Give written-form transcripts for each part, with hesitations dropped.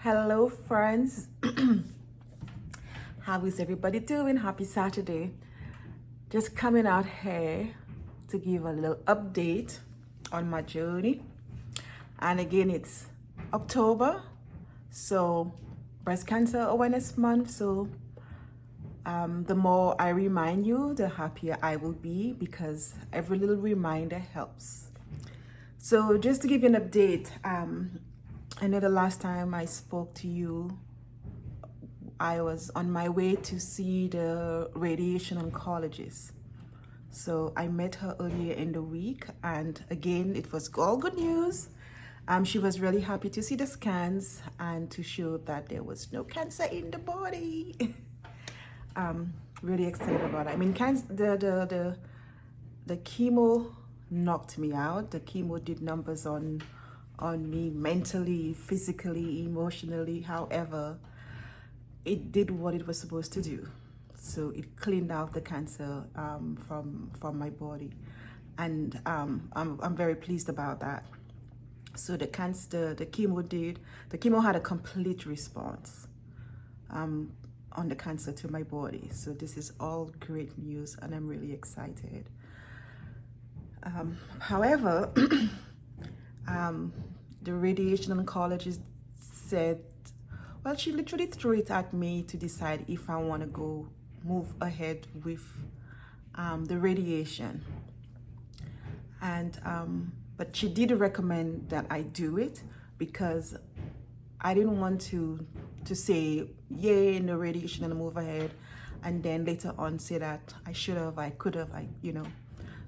Hello, friends. How is everybody doing? Happy Saturday. Just coming out here to give a little update on my journey. And again, it's October, so Breast Cancer Awareness Month. So the more I remind you, the happier I will be because every little reminder helps. So just to give you an update, I know the last time I spoke to you, I was on my way to see the radiation oncologist. So I met her earlier in the week, and again, it was all good news. She was really happy to see the scans and to show that there was no cancer in the body. Really excited about it. I mean, the chemo knocked me out. The chemo did numbers on me mentally, physically, emotionally. However, it did what it was supposed to do. So it cleaned out the cancer from my body, and I'm very pleased about that. So the chemo had a complete response on the cancer to my body. So this is all great news, and I'm really excited. However, the radiation oncologist said, well, she literally threw it at me to decide if I want to move ahead with the radiation. And but she did recommend that I do it because I didn't want to say yay in the radiation and move ahead, and then later on say that I should have, I could have,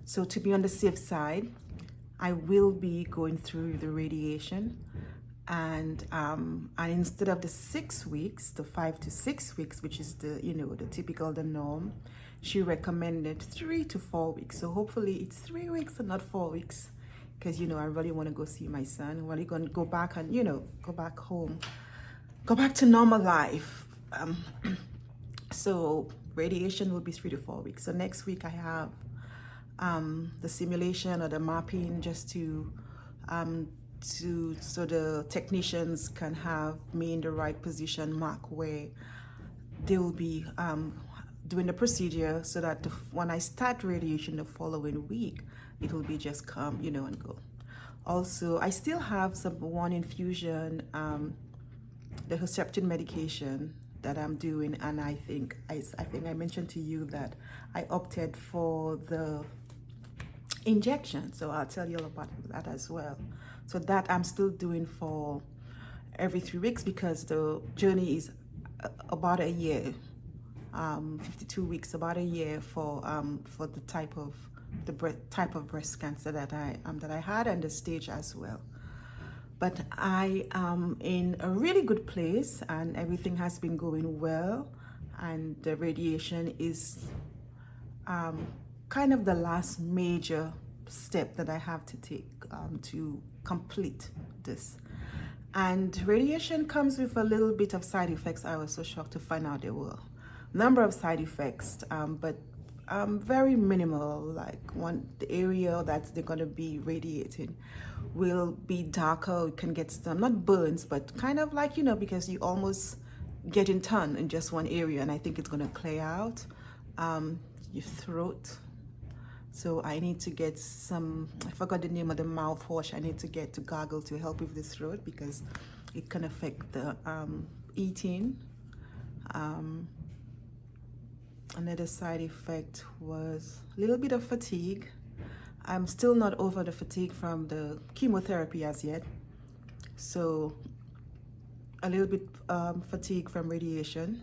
So to be on the safe side, I will be going through the radiation, and instead of the 6 weeks, the 5 to 6 weeks, which is the the norm, she recommended 3 to 4 weeks. So hopefully it's 3 weeks and not 4 weeks, because I really want to go see my son. I'm really going to go back and go back home, go back to normal life. So radiation will be 3 to 4 weeks. So next week I have the simulation or the mapping, just so the technicians can have me in the right position, mark where they will be doing the procedure, so that when I start radiation the following week, it will be just come and go. Also, I still have one infusion, the Herceptin medication that I'm doing, and I think I mentioned to you that I opted for the injection, so I'll tell you all about that as well. So that I'm still doing for every 3 weeks, because the journey is about a year, 52 weeks, about a year for the type of breast cancer that I had, and the stage as well. But I am in a really good place, and everything has been going well, and the radiation is kind of the last major step that I have to take to complete this. And radiation comes with a little bit of side effects. I was so shocked to find out there were a number of side effects, but very minimal. Like the area that they're going to be radiating will be darker. You can get some, not burns, but kind of like, because you almost get in ton in just one area, and I think it's going to clear out your throat. So I need to get some, I forgot the name of the mouthwash I need to get to gargle to help with the throat, because it can affect the eating. Another side effect was a little bit of fatigue. I'm still not over the fatigue from the chemotherapy as yet. So a little bit fatigue from radiation.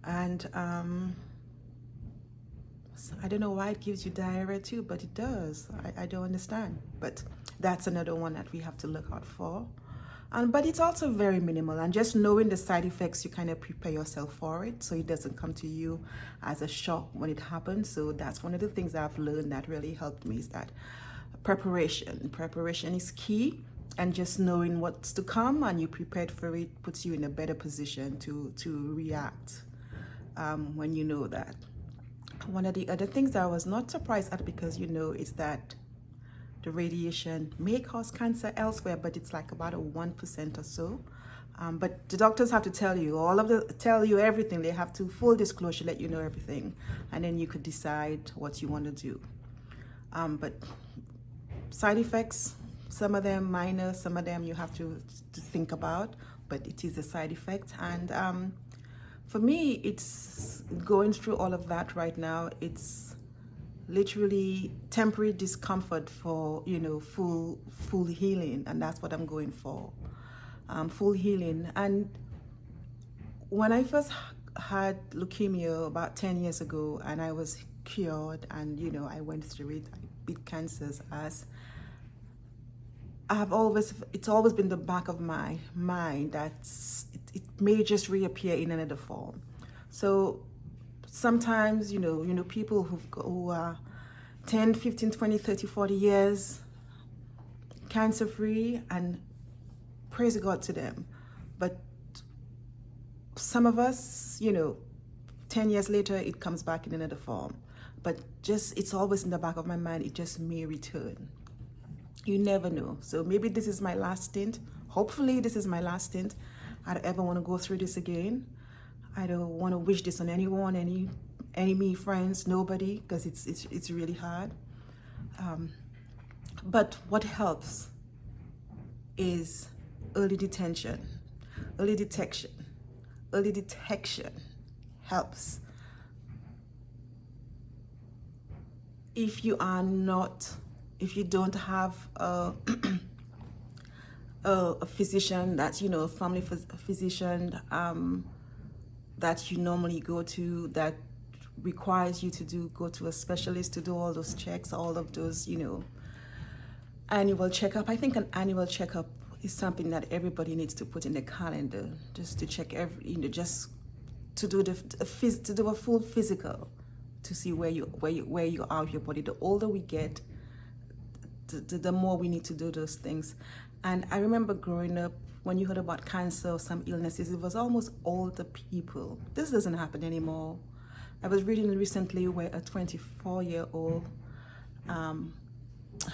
And I don't know why it gives you diarrhea too, but it does. I don't understand. But that's another one that we have to look out for. But it's also very minimal, and just knowing the side effects, you kind of prepare yourself for it, so it doesn't come to you as a shock when it happens. So that's one of the things I've learned that really helped me, is that preparation is key, and just knowing what's to come and you prepared for it puts you in a better position to react when you know that. One of the other things I was not surprised at, because is that the radiation may cause cancer elsewhere, but it's like about a 1% or so. But the doctors have to tell you tell you everything. They have to full disclosure, let you know everything, and then you could decide what you want to do. But side effects, some of them minor, some of them you have to think about, but it is a side effect. And for me, it's going through all of that right now. It's literally temporary discomfort for full healing, and that's what I'm going for. Full healing. And when I first had leukemia about 10 years ago, and I was cured, and I went through it, I beat cancers, as it's always been the back of my mind that it may just reappear in another form. So sometimes people who are 10, 15, 20, 30, 40 years cancer free, and praise God to them. But some of us, 10 years later, it comes back in another form. But it's always in the back of my mind, it just may return. You never know. So maybe this is my last stint. Hopefully this is my last stint. I don't ever want to go through this again. I don't want to wish this on anyone, any enemy, friends, nobody, because it's really hard. But what helps is early detection. Early detection helps. If you don't have a physician that's, a family physician that you normally go to, that requires you to go to a specialist to do all those checks, all of those, annual checkup. I think an annual checkup is something that everybody needs to put in the calendar, just to check just to do a full physical, to see where you are with your body. The older we get, the more we need to do those things. And I remember growing up, when you heard about cancer or some illnesses, it was almost older people. This doesn't happen anymore. I was reading recently where a 24-year-old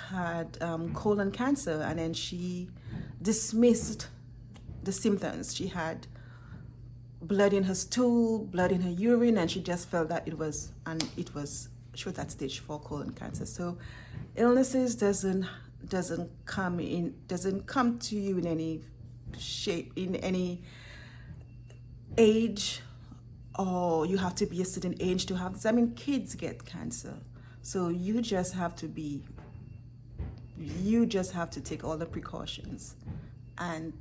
had colon cancer, and then she dismissed the symptoms. She had blood in her stool, blood in her urine, and she just felt that she was at stage 4 colon cancer. So illnesses doesn't come to you in any shape, in any age, or you have to be a certain age to have this. I mean, kids get cancer. So you just have to take all the precautions, and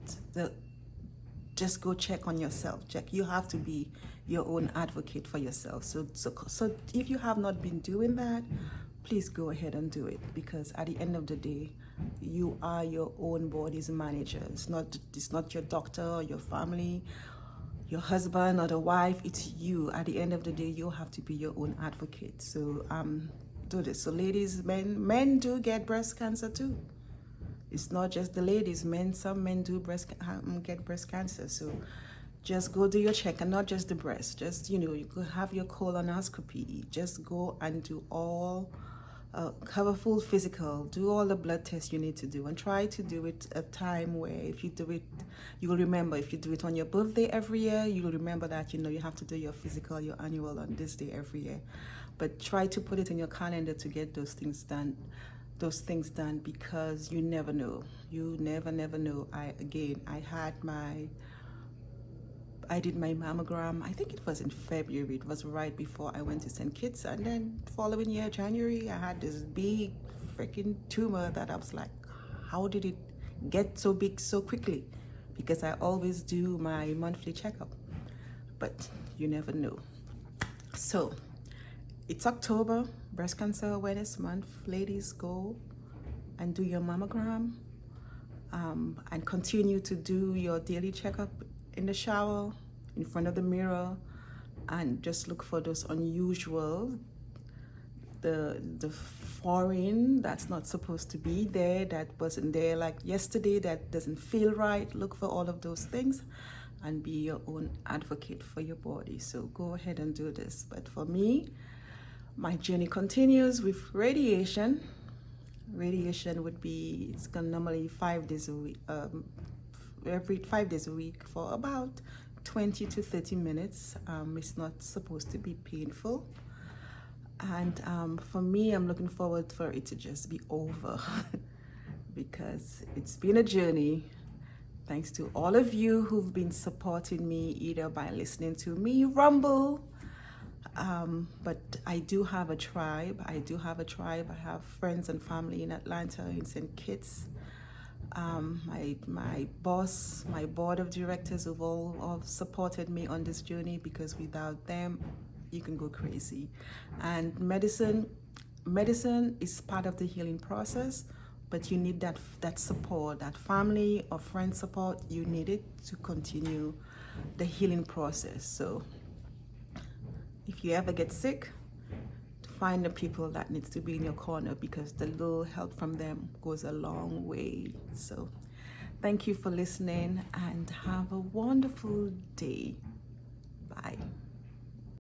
just go check on yourself. You have to be your own advocate for yourself. So if you have not been doing that, please go ahead and do it, because at the end of the day, you are your own body's manager. It's not your doctor or your family, your husband or the wife. It's you. At the end of the day, you have to be your own advocate. So do this. So ladies, men do get breast cancer too. It's not just the ladies. Some men do get breast cancer. So just go do your check, and not just the breast. Just you could have your colonoscopy. Just go and do have a full physical, do all the blood tests you need to do, and try to do it at a time where, if you do it, you will remember. If you do it on your birthday every year, you will remember that you have to do your physical, your annual on this day every year. But try to put it in your calendar to get those things done, because you never know. You never know. I did my mammogram, I think it was in February. It was right before I went to St. Kitts. And then following year, January, I had this big freaking tumor that I was like, how did it get so big so quickly? Because I always do my monthly checkup. But you never know. So it's October, Breast Cancer Awareness Month. Ladies, go and do your mammogram, and continue to do your daily checkup in the shower, in front of the mirror, and just look for those unusual, the foreign that's not supposed to be there, that wasn't there like yesterday, that doesn't feel right. Look for all of those things and be your own advocate for your body. So go ahead and do this. But for me, my journey continues with radiation. Radiation would be, it's normally 5 days a week, every 5 days a week for about 20 to 30 minutes. It's not supposed to be painful. And for me, I'm looking forward for it to just be over because it's been a journey. Thanks to all of you who've been supporting me either by listening to me rumble. But I do have a tribe. I have friends and family in Atlanta, in St. Kitts. My boss, my board of directors have all supported me on this journey, because without them, you can go crazy. And medicine is part of the healing process, but you need that support, that family or friend support. You need it to continue the healing process. So if you ever get sick, find the people that needs to be in your corner, because the little help from them goes a long way. So thank you for listening and have a wonderful day. Bye.